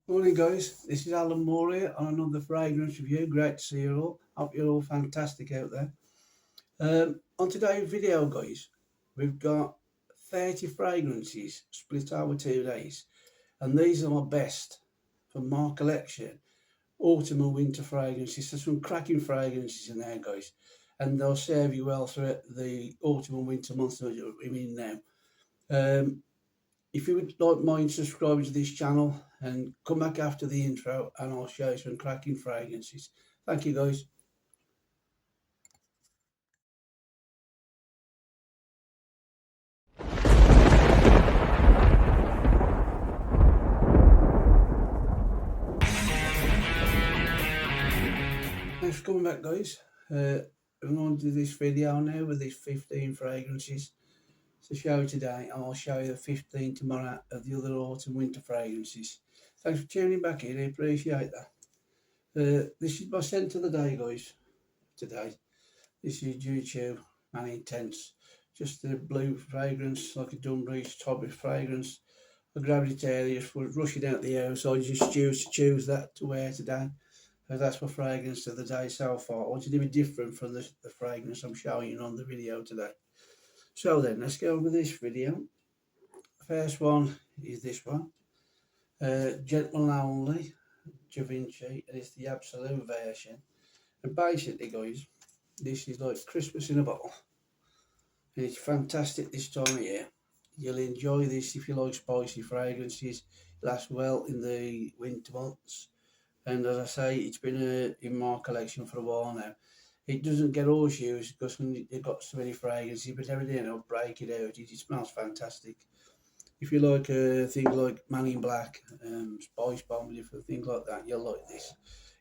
Morning, guys. This is Alan Moore here on another fragrance review. Great to see you all. Hope you're all fantastic out there. On today's video, guys, we've got 30 fragrances split over 2 days, and these are my best from my collection. Autumn and winter fragrances. There's some cracking fragrances in there, guys, and they'll serve you well throughout the autumn and winter months that we're in now. Um, if you would like mind subscribing to this channel and come back after the intro and I'll show you some cracking fragrances. Thank you, guys. Thanks for coming back, guys. I'm going to do this video now with these 15 fragrances to show you today, and I'll show you the 15 tomorrow of the other autumn winter fragrances. Thanks for tuning back in, I appreciate that. This is my scent of the day, guys, today. This is due to Man Intense. Just a blue fragrance, like a Dunbridge Toby fragrance. I grabbed it earlier, was rushing out the house, so I just choose that to wear today. So that's my fragrance of the day so far. I wanted to be different from the fragrance I'm showing you on the video today. So then, let's go over this video. The first one is this one. Gentle Only, Da Vinci, and it's the absolute version. And basically, guys, this is like Christmas in a bottle. And it's fantastic this time of year. You'll enjoy this if you like spicy fragrances. It lasts well in the winter months. And as I say, it's been in my collection for a while now. It doesn't get horseshoes because when you've got so many fragrances, but every day I'll break it out. It smells fantastic. If you like things like Man in Black, Spice Bomb, different things like that, you'll like this.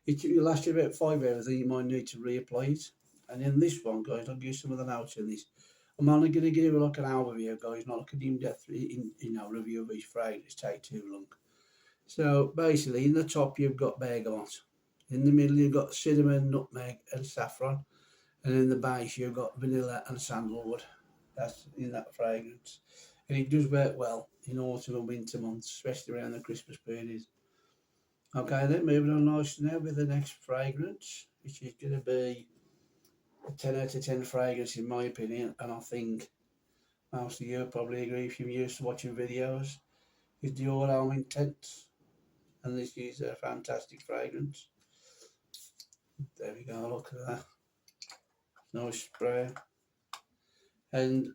It'll last you about 5 hours, then you might need to reapply it. And in this one, guys, I'll give you some of the notes in this. I'm only going to give you like an overview, guys, not like an in-depth review of each fragrance. Take too long. So basically, in the top you've got bergamot. In the middle you've got cinnamon, nutmeg, and saffron, and in the base you've got vanilla and sandalwood. That's in that fragrance, and it does work well in autumn and winter months, especially around the Christmas period. Okay, then moving on nicely now with the next fragrance, which is going to be a 10 out of 10 fragrance in my opinion, and I think most of you probably agree if you're used to watching videos, is the All Home Intense. And this is a fantastic fragrance. There we go, look at that. Nice spray. And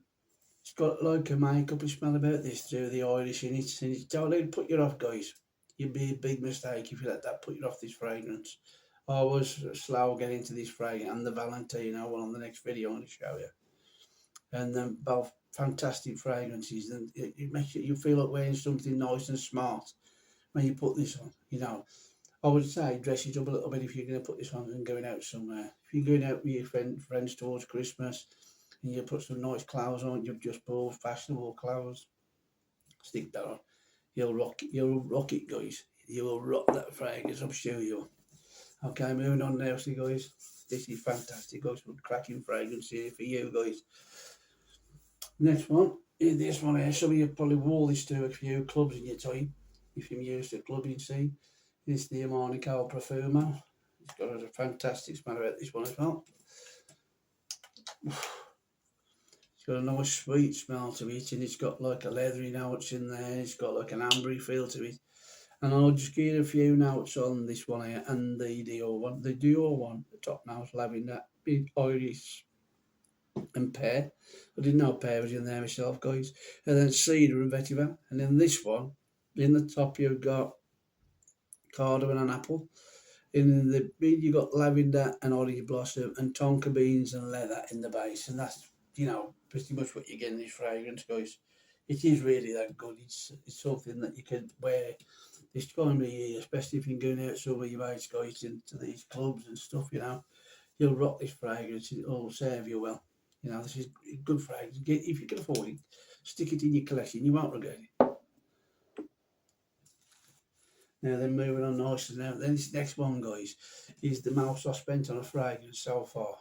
it's got like a makeup smell about this too, the Irish in it. And don't let it put you off, guys. You'd be a big mistake if you let that put you off this fragrance. I was slow getting into this fragrance and the Valentino one on the next video I'm going to show you. And then both fantastic fragrances, and it makes you feel like wearing something nice and smart when you put this on, you know. I would say dress it up a little bit if you're going to put this on and going out somewhere. If you're going out with your friends towards Christmas and you put some nice clothes on, you've just bought fashionable clothes, stick that on. You'll rock it, guys. You will rock that fragrance, I'm sure you will. Okay, moving on now, see, guys. This is fantastic, guys. Some cracking fragrance here for you, guys. Next one is this one here. Some of you probably wore this to a few clubs in your time, if you're used to clubbing scene. It's the Monaco Profumo. It's got a fantastic smell about this one as well. It's got a nice sweet smell to it, and it's got like a leathery notes in there. It's got like an ambery feel to it. And I'll just give you a few notes on this one here and the Dior one. The Dior one, the top notes, lavender, big iris and pear. I didn't know pear was in there myself, guys. And then cedar and vetiver. And then this one, in the top you've got cardamom and apple. In the mid you got lavender and orange blossom and tonka beans and leather in the base, and that's pretty much what you get in this fragrance, guys. It is really that good. It's something that you can wear this time of year, especially if you're going out somewhere you mates, guys, into these clubs and stuff. You'll rock this fragrance. It'll serve you well. This is good fragrance. If you can afford it, stick it in your collection. You won't regret it. Now then, moving on nicely now. Then this next one, guys, is the most I've spent on a fragrance so far.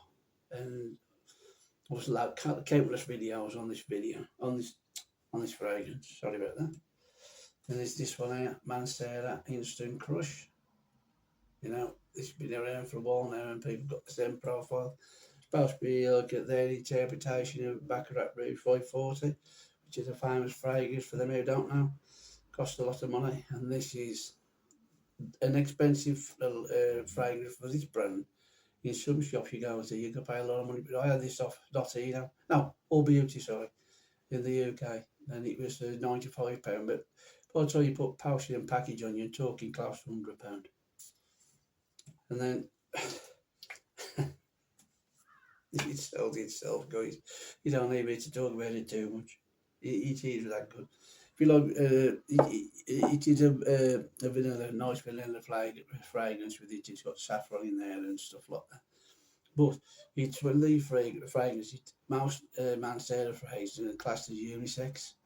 And I was like countless videos on this fragrance. Sorry about that. And there's this one here, Mansera Instant Crush. You know, this has been around for a while now, and people got the same profile. It's supposed to be like their interpretation of Baccarat Rouge 540, which is a famous fragrance for them who don't know. Cost a lot of money, and this is an expensive fragrance for this brand. In some shops you go to, you can pay a lot of money. But I had this off Dotino, no, All Beauty, sorry, in the UK, and it was £95. But by the time you put postage and package on, you're talking close to £100. And then it sold itself, guys. You don't need me to talk about it too much. It is that good. If you like, it is a vanilla, nice vanilla fragrance with it. It's got saffron in there and stuff like that. But it's one of the fragrance. Most Mansera fragrances are classed as unisex.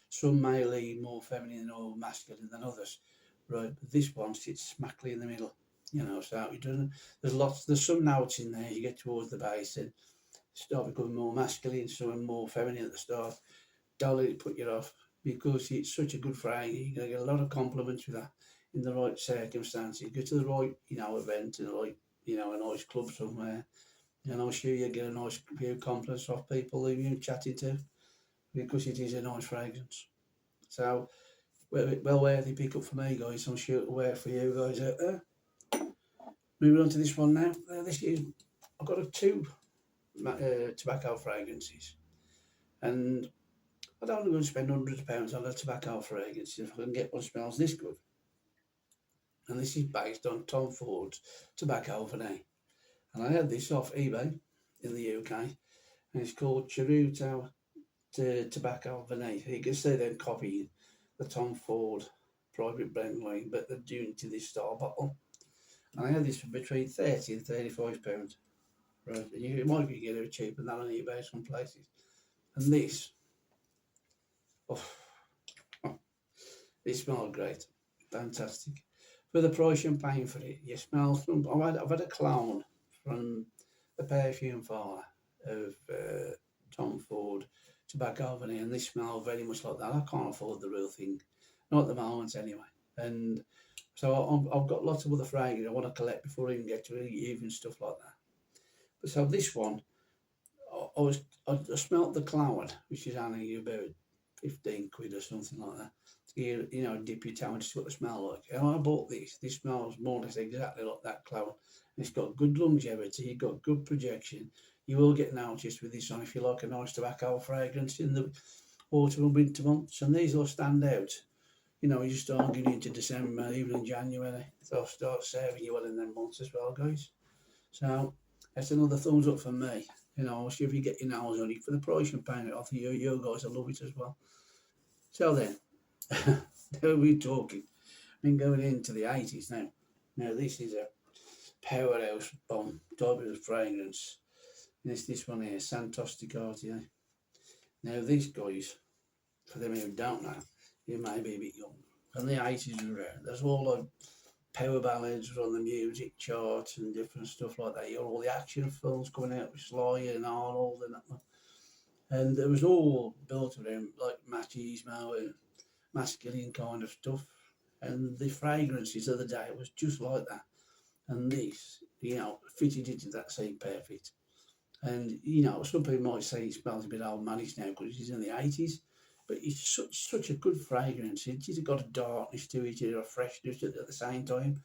Some may lean more feminine or masculine than others, right? But this one sits smackly in the middle. You know, so it doesn't. There's some notes in there. You get towards the base and start becoming more masculine, some more feminine at the start. Don't let it put you off because it's such a good fragrance. You're gonna get a lot of compliments with that in the right circumstances. Go to the right, event in the right, a nice club somewhere, and I'm sure you get a nice few compliments off people who you're chatting to because it is a nice fragrance. So, well worthy pick up for me, guys. I'm sure it'll work for you guys out there. Moving on to this one now. This is I've got two tobacco fragrances, and I don't want to go and spend hundreds of pounds on a tobacco fragrance if I can get one that smells this good. And this is based on Tom Ford's Tobacco Vanille. And I had this off eBay in the UK, and it's called Cheruto Tobacco Vanille. You can see them copying the Tom Ford private blend line, but they're doing it to this style bottle. And I had this for between £30 and £35. Right, and you might be getting it cheaper than that on eBay some places. And this, oh, it smells great, fantastic. For the price you're paying for it, you smell from. I've had a clone from the perfume farmer of Tom Ford Tobacco Vanille, and this smells very much like that. I can't afford the real thing, not at the moment anyway. And so I've got lots of other fragrances I want to collect before I even get to even stuff like that. But so this one, I smelt the cloud, which is only about 15 quid or something like that. Dip your tongue to see what the smell like. And I bought this. This smells more or less exactly like that cloud. And it's got good longevity, you've got good projection. You will get noticed with this on if you like a nice tobacco fragrance in the autumn and winter months. And these will stand out. You start getting into December, even in January. They'll start serving you well in them months as well, guys. So that's another thumbs up for me. I'll see if you get your nose on it for the price you're paying it. I think you guys will love it as well. So then, now we're talking. Been going into the 80s now. Now this is a powerhouse bomb type of fragrance. And it's this one here, Santos di Cartier. Now these guys, for them who don't know, you may be a bit young. And the 80s were around. There's all like power ballads on the music charts and different stuff like that. You got all the action films coming out with Sly and Arnold and that. And it was all built around like machismo and masculine kind of stuff. And the fragrances of the day was just like that. And this, fitted into that same perfect. And, some people might say it smells a bit old manish now because it's in the 80s. But it's such a good fragrance. It's got a darkness to it, a freshness at the same time.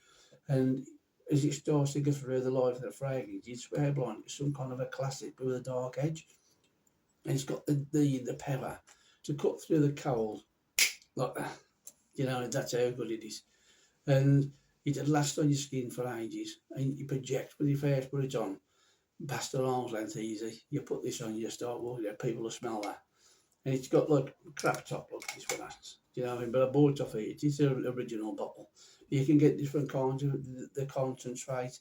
And as it starts to go through the life of the fragrance, you'd swear blind it's some kind of a classic with a dark edge. And it's got the power to cut through the cold like that. That's how good it is. And it'll last on your skin for ages. And you project when you first put it on, past the arm's length easy. You put this on, you start walking, people will smell that. And it's got like crap top look, this one has. Do you know what I mean? But I bought it off it. It's an original bottle. You can get different kinds of the concentrate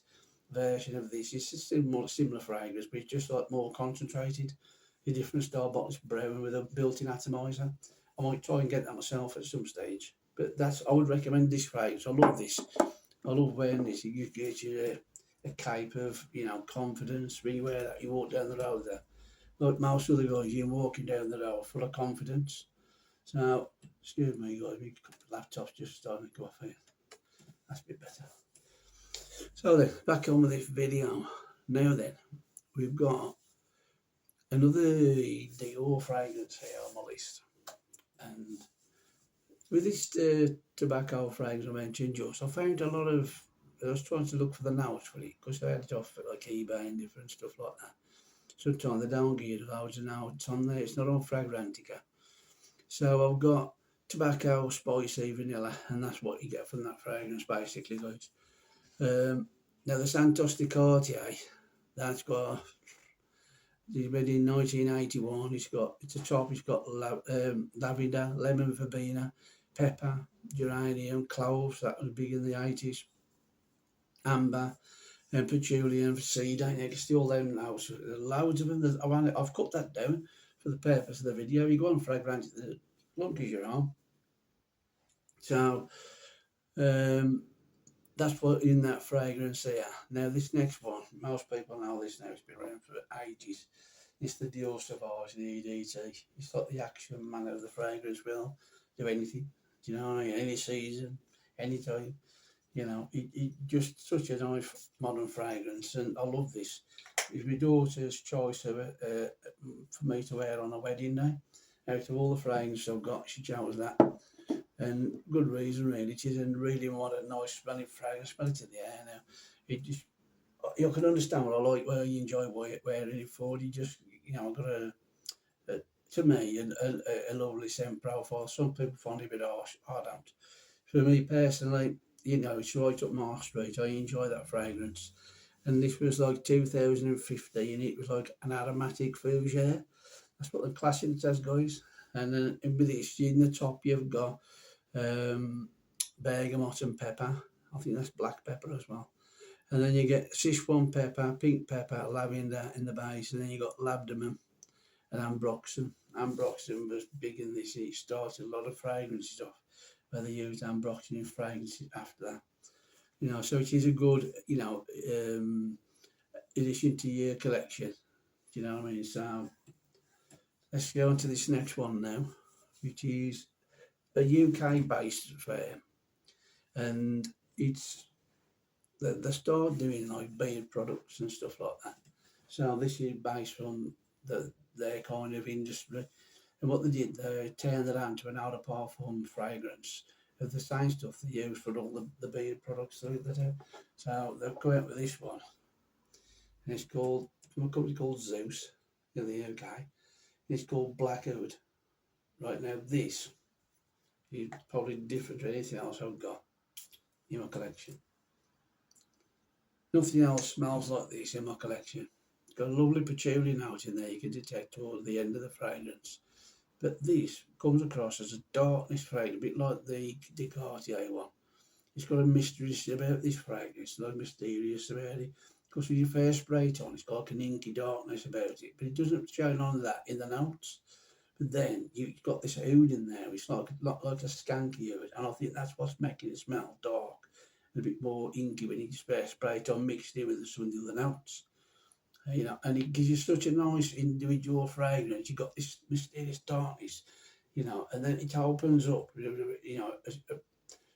version of this. It's a similar fragrance, but it's just like more concentrated. A different style bottles, brown with a built-in atomizer. I might try and get that myself at some stage. But I would recommend this fragrance. I love this. I love wearing this. You get you a cape of, confidence when you wear that. You walk down the road there. Like most other guys, you're walking down the road full of confidence. So, excuse me guys, my laptop's just starting to go off here. That's a bit better. So then, back on with this video. Now then, we've got another Dior fragrance here on my list. And with this tobacco fragrance I mentioned just, I found a lot of, I was trying to look for the notes for it, because I had it off at like eBay and different stuff like that. Sometimes they don't give you loads of notes on there, it's not on Fragrantica. So I've got tobacco, spicy, vanilla, and that's what you get from that fragrance basically, guys. Now the Santos de Cartier, that's got, it's made in 1981. It's a top. It's got lavender, lemon verbena, pepper, geranium, cloves. That was big in the 80s. Amber and patchouli and cedar. You can see all them now. So loads of them. I've cut that down for the purpose of the video. You go on fragrance, long as you're on. So that's what in that fragrance here. Now this next one, most people know this now. It's been around for ages. It's the Dior Sauvage, the EDT. It's like the action man of the fragrance. Will do anything. Do you know what I mean? Any season, any time. You know, it just such a nice modern fragrance, and I love this. It's my daughter's choice of it for me to wear on a wedding day. Out of all the fragrances I've got, she chose that, and good reason really. It is a really modern, nice smelling fragrance. Smell it in the air now. It just, you can understand what I like, where you enjoy wearing it for. You just, I've got a to me, a lovely scent profile. Some people find it a bit harsh. I don't. For me personally, it's right up my street. I enjoy that fragrance. And this was like 2015. It was like an aromatic fougere. That's what the classic says, guys. And then with this, in the top, you've got bergamot and pepper. I think that's black pepper as well. And then you get Sichuan pepper, pink pepper, lavender in the base. And then you got labdanum and ambroxan. Ambroxan was big in this. It started a lot of fragrances off where they used ambroxan in fragrances after that. So it is a good, addition to your collection. Do you know what I mean? So let's go on to this next one now, which is a UK based fair. And it's, they start doing like beard products and stuff like that. So this is based on their kind of industry. And what they did, they turned it on to an out of parfum fragrance of the same stuff they use for all the beard products that they do. So they've come out with this one. And it's called, from a company called Zeus in the UK. It's called Blackwood. Right now, this is probably different to anything else I've got in my collection. Nothing else smells like this in my collection. It's got a lovely patchouli note in there you can detect towards the end of the fragrance. But this comes across as a darkness fragrance, a bit like the Cartier one. It's got a mystery about this fragrance, like mysterious about it. Because when you first spray it on, it's got like an inky darkness about it, but it doesn't show none of that in the notes. But then you've got this oud in there, it's like a skanky oud, and I think that's what's making it smell dark, and a bit more inky when you spray it on, mixed in with some of the other notes. And it gives you such a nice individual fragrance. You've got this mysterious darkness, and then it opens up,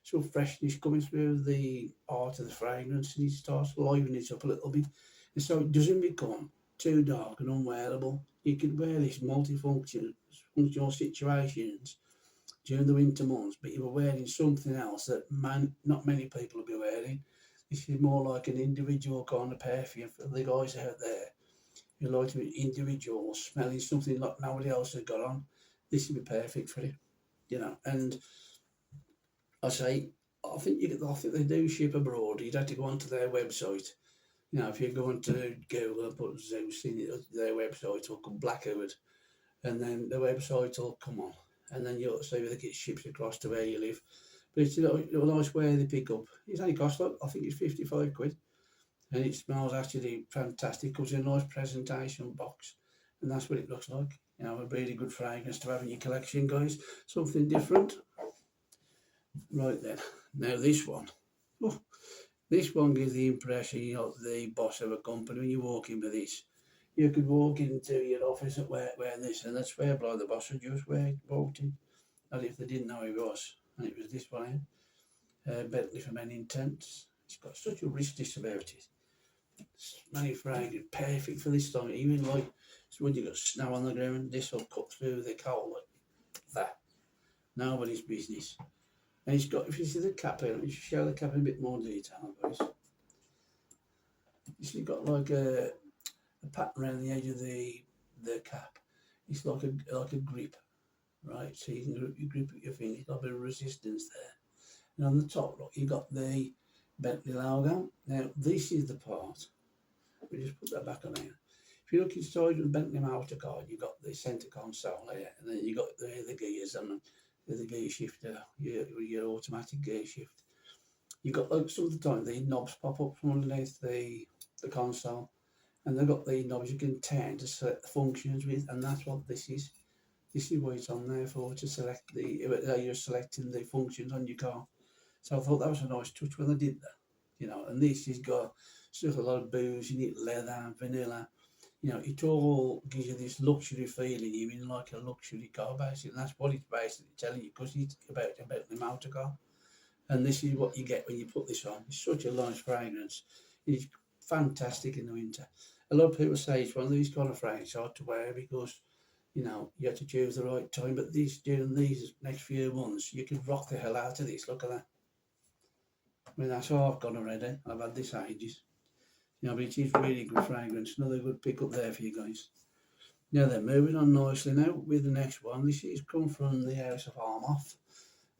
some freshness coming through the art of the fragrance, and it starts livening it up a little bit. And so it doesn't become too dark and unwearable. You can wear this functional situations during the winter months, but you're wearing something else that not many people will be wearing. This is more like an individual kind of perfume for the guys out there who like to be individuals, smelling something like nobody else has got on. This would be perfect for it, And I say, I think they do ship abroad. You'd have to go onto their website. If you go onto Google and put Zeus in their website, it'll come Blackwood, and then the website will come on, and then you'll see whether it gets shipped across to where you live. But it's a nice way they pick up. It's only cost, like, I think it's 55 quid, and it smells actually fantastic. Comes in a nice presentation box, and that's what it looks like. A really good fragrance to have in your collection, guys. Something different. Right then, now this one. Oh, this one gives the impression you're the boss of a company when you walk in with this. You could walk into your office at wearing this, and that's where the boss would just walked in. as if they didn't know who he was. And it was this one here, Bentley for Men Intense. It's got such a richness about it. It's very fragrant, perfect for this time. Even like so when you got snow on the ground, this will cut through the coal like that. Nobody's business. And it's got, if you see the cap here, let me show the cap in a bit more detail, guys. You see, it's got like a pattern around the edge of the cap. It's like a grip, right? So you can grip it with your finger. It's got a bit of resistance there. And on the top, look, you got the Bentley logo. Now, this is the part. We just put that back on here. If you look inside the Bentley motor car, you got the centre console here, and then you got the gears and the gear shifter, your automatic gear shift. You got like some of the time the knobs pop up from underneath the console, and they've got the knobs you can turn to select the functions with, and that's what this is. This is what it's on there for, to select you're selecting the functions on your car. So I thought that was a nice touch when they did that, And this has got sort of a lot of booze in it, leather, vanilla. It all gives you this luxury feeling. You're in like a luxury car, basically. And that's what it's basically telling you, because it's about the motor car. And this is what you get when you put this on. It's such a nice fragrance. It's fantastic in the winter. A lot of people say it's one of these kind of fragrances hard to wear because you have to choose the right time. But during these next few months, you can rock the hell out of this. Look at that. I mean, that's how I've gone already. I've had this ages. But it is really good fragrance. Another good pick up there for you guys. Now then, moving on nicely now with the next one. This is come from the house of Armoff.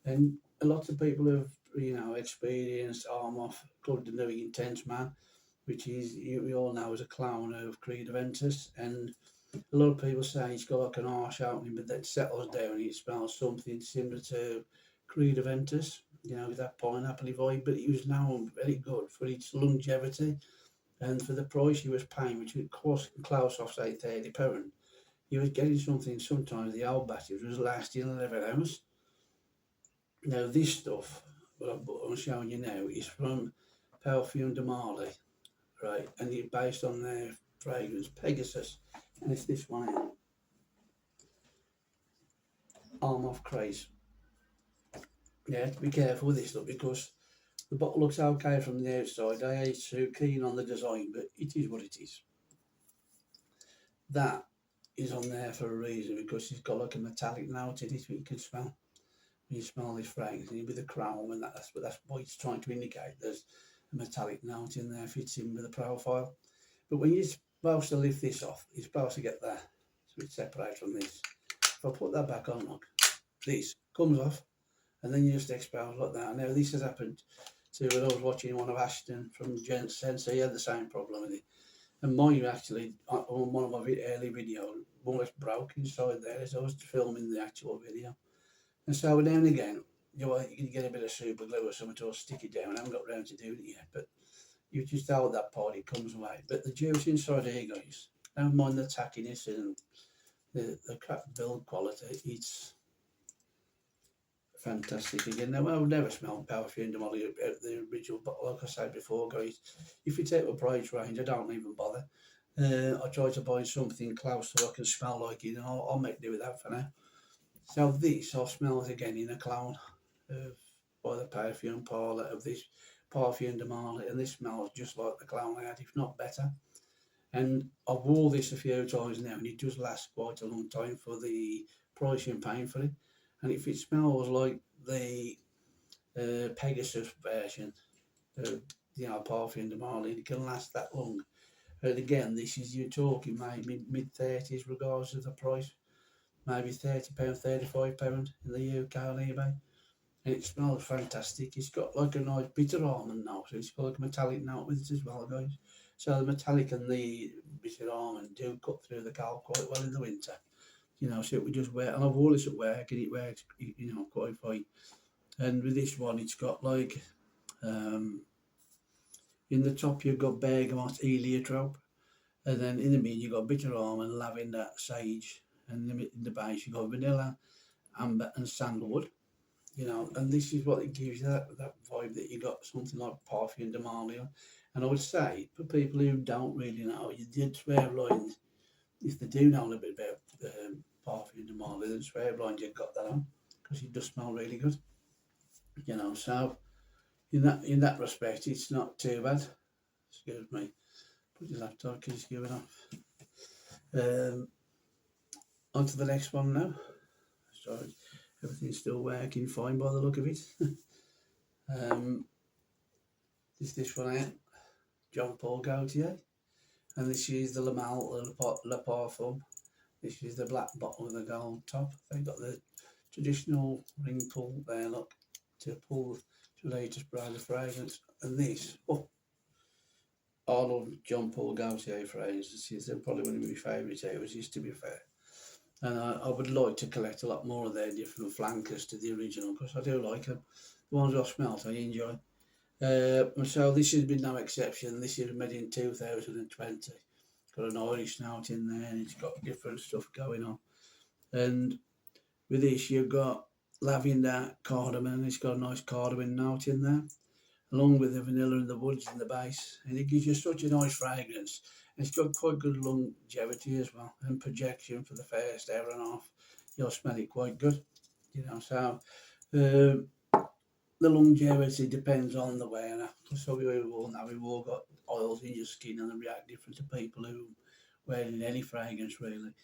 And a lot of people have, experienced Armoff called the New Intense Man, which is, we all know, as a clone of Creed Aventus. And a lot of people say it's got like an harsh opening, but that settles down and it smells something similar to Creed Aventus, with that pineapple vibe. But it was now very good for its longevity and for the price he was paying, which was close off, say, £30. He was getting something, sometimes the old batteries was lasting 11 hours. Now, this stuff, what I'm showing you now, is from Parfum de Marly, right? And it's based on their fragrance, Pegasus. And it's this one here, Arm Off Craze. You have to be careful with this stuff because the bottle looks okay from the outside. I ain't too keen on the design, but it is what it is. That is on there for a reason, because it's got like a metallic note in it that you can smell. When you smell this fragrance, and with the chrome, and that's what it's trying to indicate. There's a metallic note in there, fits in with the profile. But when you're supposed to lift this off, you're supposed to get that, so it separates from this. If I put that back on, look, this comes off, and then you just expose like that. Now, this has happened to when I was watching one of Ashton from Gent Sense. He had the same problem with it. And mine actually, on one of my early videos, more or less broke inside there as I was filming the actual video. And so now and again, you can get a bit of super glue or something to stick it down. I haven't got round to doing it yet, but you just hold that part, it comes away. But the juice inside here, guys, don't mind the tackiness and the crap build quality. It's fantastic again. Now, I've never smelled Parfum de Marly out the original, but like I said before, guys, if you take the price range, I don't even bother. I try to buy something close so I can smell like it, and I'll make do with that for now. So this, I'll smell it again in a clone by the perfume parlour of this Parfum de Marly, and this smells just like the clone I had, if not better. And I've wore this a few times now, and it does last quite a long time for the price you're paying for it. And if it smells like the Pegasus version, Parfum de Marly, it can last that long. And again, this is, you're talking maybe mid-30s regardless of the price, maybe £30, £35 in the UK on eBay. And it smells fantastic. It's got like a nice bitter almond note, so it's got like a metallic note with it as well, guys. So the metallic and the bitter almond do cut through the cow quite well in the winter. So it would just wear, and I've wore this at work and it works, quite fine. And with this one, it's got like, in the top you've got bergamot, heliotrope, and then in the middle you've got bitter almond, lavender, sage, and in the base you've got vanilla, amber, and sandalwood. And this is what it gives you, that vibe that you got something like Parfum de Marly. And I would say, for people who don't really know, you did swear blind, if they do know a little bit about Parfum de Marly, then swear blind you've got that on. because it does smell really good, you know. So in that respect, it's not too bad. Excuse me. Put your laptop because it's giving off. Um, On to the next one now. Sorry, everything's still working fine by the look of it. um, this one out, John Paul Gaultier, and this is the Lamal Le Parfum. This is the black bottle with the gold top. They've got the traditional ring pull there, look, to pull to latest brand of fragrance. And this, oh, I love John Paul Gaultier fragrances. They're probably one of my favourite areas, to be fair. And I would like to collect a lot more of their different flankers to the original because I do like them. The ones I smelt, I enjoy. And so this has been no exception. This is made in 2020. Got an Irish note in there and it's got different stuff going on. And with this, you've got lavender, cardamom. It's got a nice cardamom note in there, along with the vanilla and the woods in the base. And it gives you such a nice fragrance. And it's got quite good longevity as well and projection for the first hour and a half. You'll smell it quite good, you know. So the longevity depends on the wearer. So we all know we've all got oils in your skin and they react different to people who wearing any fragrance really.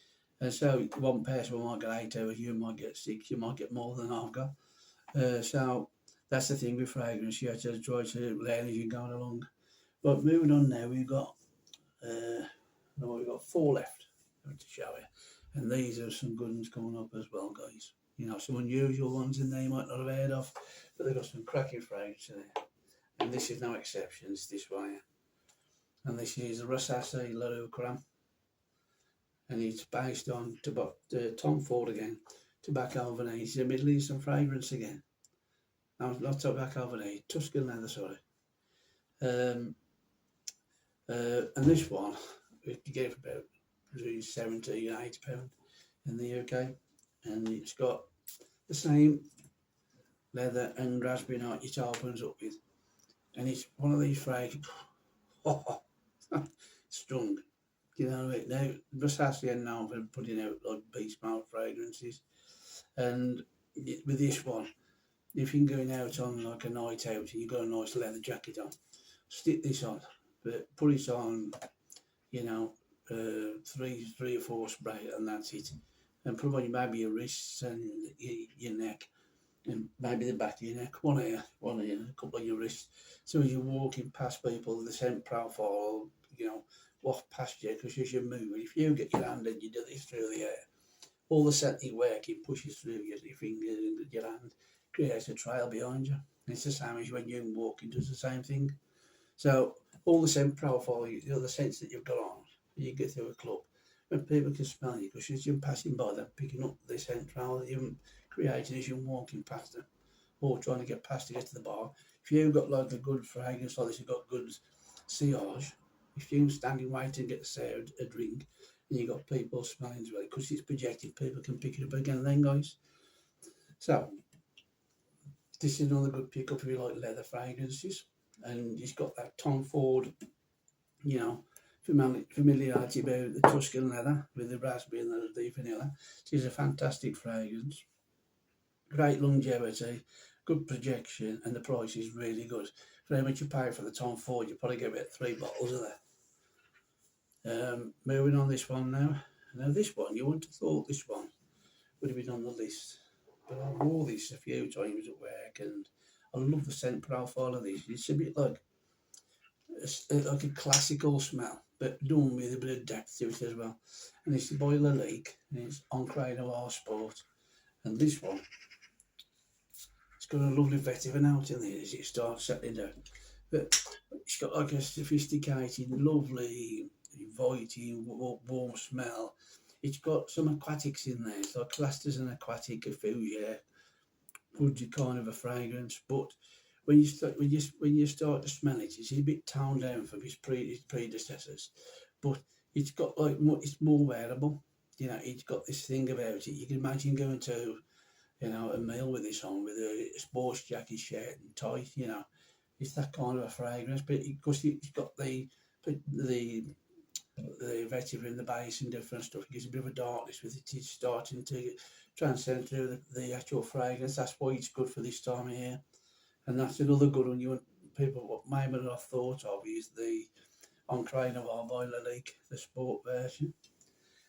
And so one person might get 8 hours, you might get 6, you might get more than I've got. So that's the thing with fragrance. You have to try to learn as you're going along. But moving on now, we've got 4 left to show you, and these are some good ones coming up as well, guys. You know, some unusual ones in there you might not have heard of, but they've got some cracking fragrance in there. And this is no exception. It's this one here. And this is the Rosace La Rue Cram, and it's based on Tom Ford again, tobacco vanilla. It's a Middle Eastern fragrance again. No, not tobacco vanilla, Tuscan leather, sorry. And this one, you get it for about between 70 and £80 in the UK, and it's got the same leather and raspberry note it opens up with, and it's one of these fragrances. Strong, you know. Now Versace are known for putting out like beast mode fragrances, and with this one, if you're going out on like a night out and you've got a nice leather jacket on, stick this on, but put it on, you know, 3 or 4 spray and that's it. And put on maybe your wrists and your neck and maybe the back of your neck, one here, a couple of your wrists. So as you're walking past people, the scent profile, you know, walk past you because as you move, if you get your hand and you do this through the air, all the scent you're working pushes through your fingers and your hand, creates a trail behind you. And it's the same as when you're walking, does the same thing. So all the scent profile, the scents that you've got on, you get through a club, when people can smell you, because as you're passing by, they're picking up the scent trail that you've created as you're walking past them, or trying to get past to get to the bar. If you've got like a good fragrance like this, you've got good sillage, if you're standing waiting to get a drink, and you've got people smelling as well, because it's projected, people can pick it up again and then, guys. So this is another good pick up if you like leather fragrances, and it's got that Tom Ford, you know, familiarity about the Tuscan leather with the raspberry and the vanilla. It's a fantastic fragrance, great longevity, good projection, and the price is really good. For how much you pay for the Tom Ford, you probably get about 3 bottles of that. Moving on this one now. Now this one, you wouldn't have thought this one would have been on the list, but I wore this a few times at work, and I love the scent profile of this. It's a bit like a classical smell, but done with a bit of depth to it as well. And it's the Boiler Lake, and it's on Crane of our Sport. And this one, it's got a lovely vetiver note in there as it starts settling down. But it's got like a sophisticated, lovely, inviting, warm smell. It's got some aquatics in there. It's like classed as an aquatic fuchsia, woody kind of a fragrance, but when you start to smell it, it's a bit toned down from his predecessors, but it's got like it's more wearable. You know, it's got this thing about it. You can imagine going to, you know, a meal with this on with a sports jacket, shirt, and tie. You know, it's that kind of a fragrance. But because it's got the the vetiver in the base and different stuff. It gives a bit of a darkness with it. It's starting to transcend through the actual fragrance. That's why it's good for this time of year. And that's another good one. You people what maybe not thought of is the on Crane of our Boiler Leak, the sport version.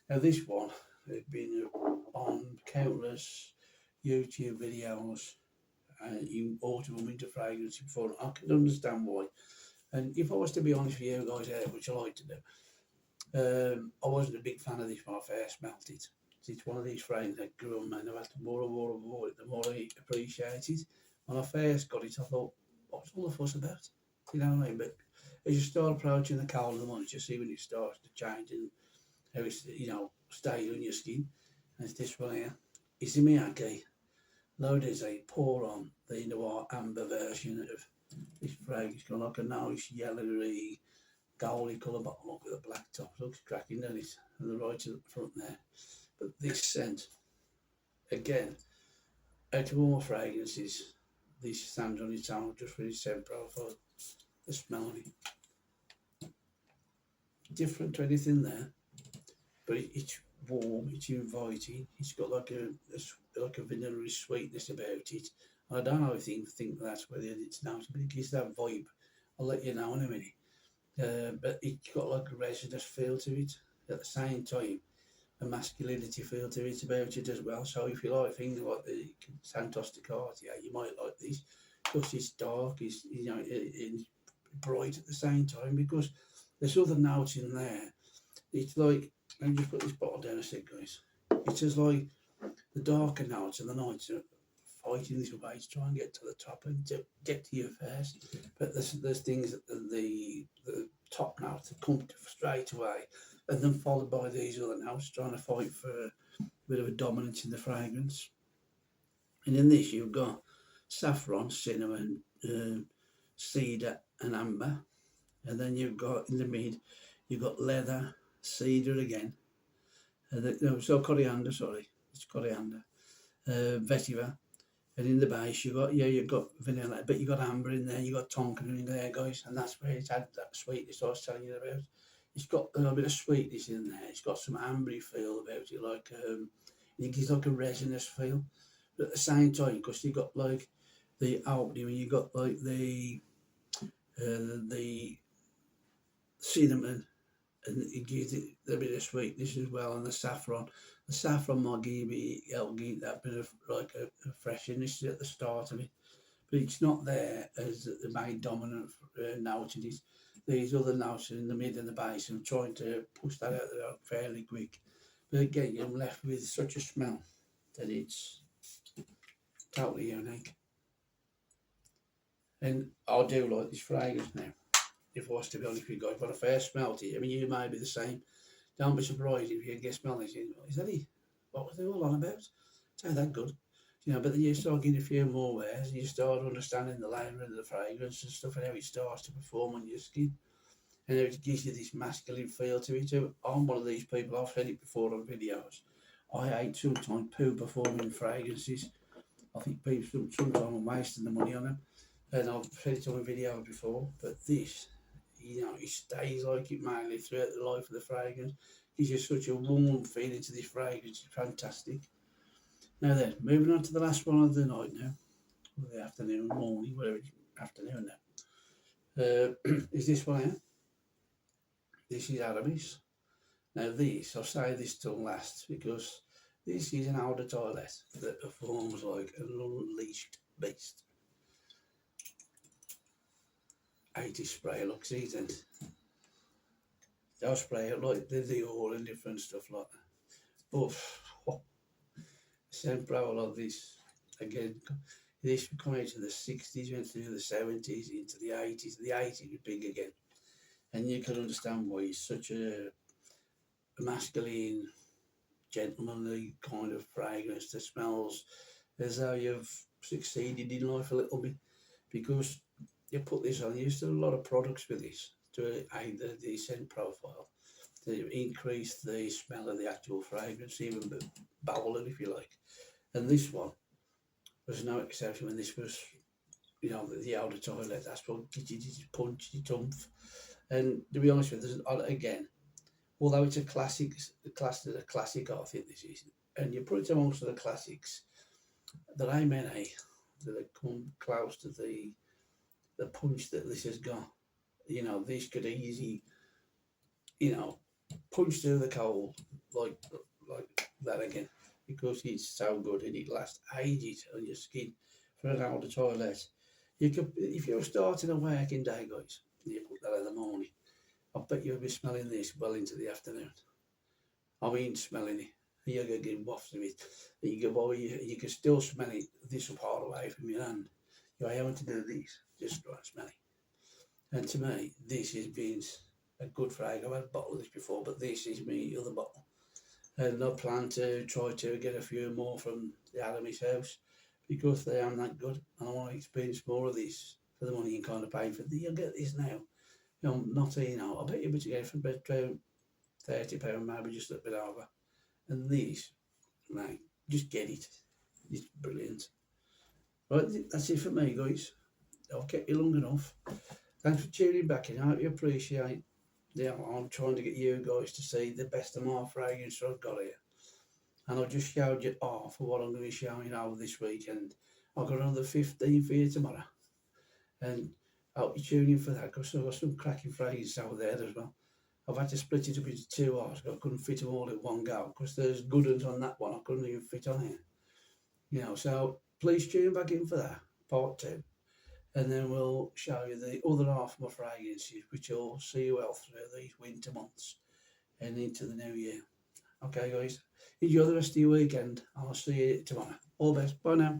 Now this one has been on countless YouTube videos in autumn and winter fragrance before. I can understand why. And if I was to be honest with you guys, which I like to do, I wasn't a big fan of this when I first smelt it. It's one of these frames that grew on me, and I've had to more and more and more, the more I appreciate it. When I first got it, I thought, what's all the fuss about? You know what I mean? But as you start approaching the cold of the month, you see when it starts to change and how it's, stays on your skin. And it's this one here. It's a Miyake. Load is a pour on the Noir Amber version of this fragrance. It's got like a nice yellowy, goldy colour bottle look with a black top. Looks cracking, doesn't it? And the right at the front there. But this scent, again, out of all fragrances, this stands on its own just for its scent profile. The smell of it. Different to anything there, but it's warm, it's inviting, it's got like a vanilla sweetness about it. And I don't know if you think that's whether it's now, but it gives that vibe. I'll let you know in a minute. But it's got like a resinous feel to it at the same time. A masculinity feel to it about it as well. So if you like things like the Santos Ducati, you might like this because it's dark, it's bright at the same time. Because there's other notes in there. It's like, let me just put this bottle down a sec, guys. It's just like the darker notes and the nights are fighting this way to try and get to the top and to get to you first. But there's things that the top notes that come to straight away, and then followed by these other notes trying to fight for a bit of a dominance in the fragrance. And in this you've got saffron, cinnamon, cedar and amber. And then you've got in the mid, you've got leather, cedar again. Coriander, sorry, it's coriander. Vetiver. And in the base you've got vanilla, but you've got amber in there, you've got tonka in there, guys, and that's where it's had that sweetness I was telling you about. It's got a little bit of sweetness in there. It's got some ambery feel about it, like it gives like a resinous feel. But at the same time, because you've got like the opening, when you've got like the cinnamon, and it gives it a bit of sweetness as well, and the saffron. The saffron might give that bit of like a freshness at the start of it, but it's not there as the main dominant note. It is these other notes in the mid and the base, and I'm trying to push that out there fairly quick. But again, I'm left with such a smell that it's totally unique. And I do like this fragrance now. If I was to be honest with you guys, when I first smelt it, I mean, you may be the same. Don't be surprised if you get smell this. Is that it? What was they all on about? It's not that good. But then you start getting a few more wears and you start understanding the layering of the fragrance and stuff and how it starts to perform on your skin. And it gives you this masculine feel to it too. I'm one of these people, I've said it before on videos. I hate sometimes poor performing fragrances. I think people sometimes are wasting the money on them. And I've said it on a video before, but this, it stays like it mainly throughout the life of the fragrance. Gives you such a warm feeling to this fragrance. It's fantastic. Now then, moving on to the last one of the night now, or the afternoon, morning, whatever, afternoon now. Is this one here? This is Aramis. Now this, I'll say this till last because this is an eau de toilette that performs like an unleashed beast. 80 spray looks easy. They'll spray it like the oil and different stuff like that. But scent profile of this, again, this would come out of the 60s, went through the 70s, into the 80s. The 80s was big again. And you can understand why he's such a masculine, gentlemanly kind of fragrance that smells as though you've succeeded in life a little bit. Because you put this on, you used to do a lot of products with this to aid the scent profile, to increase the smell of the actual fragrance, even bolder if you like. And this one was no exception. When this was, the eau de toilette, that's what did you punch, you tumph. And to be honest with you, again, although it's a classic, I think this is, and you put it amongst the classics. There ain't many that come close to the punch that this has got. This could easily, you know, punch through the coal like like that again because it's so good and it lasts ages on your skin for an older toilet. You could, if you're starting a working day, guys, you put that in the morning. I bet you'll be smelling this well into the afternoon. I mean, smelling it. You're gonna get wafts of it. You go, boy, you can still smell it this far away from your hand. You're able to do this, just try and smell it. And to me, this has been a good frag. I've had a bottle of this before, but this is me other bottle. And I plan to try to get a few more from the Adam's house because they aren't that good. And I want to experience more of this for the money you kind of pay for. You'll get this now. Not I bet you'll be able to get it for about £30, maybe just a bit over. And these, mate, just get it. It's brilliant. Right, that's it for me, guys. I've kept you long enough. Thanks for tuning back in. I hope you appreciate. I'm trying to get you guys to see the best of my fragrance I've got here. And I've just showed you half of what I'm going to be showing over this weekend. I've got another 15 for you tomorrow. And I hope you tune in for that because I've got some cracking fragrances over there as well. I've had to split it up into two halves. I couldn't fit them all at one go because there's good ones on that one I couldn't even fit on here. So please tune back in for that, part two. And then we'll show you the other half of my fragrances, which will see you well through these winter months and into the new year. Okay, guys, enjoy the rest of your weekend. I'll see you tomorrow. All the best. Bye now.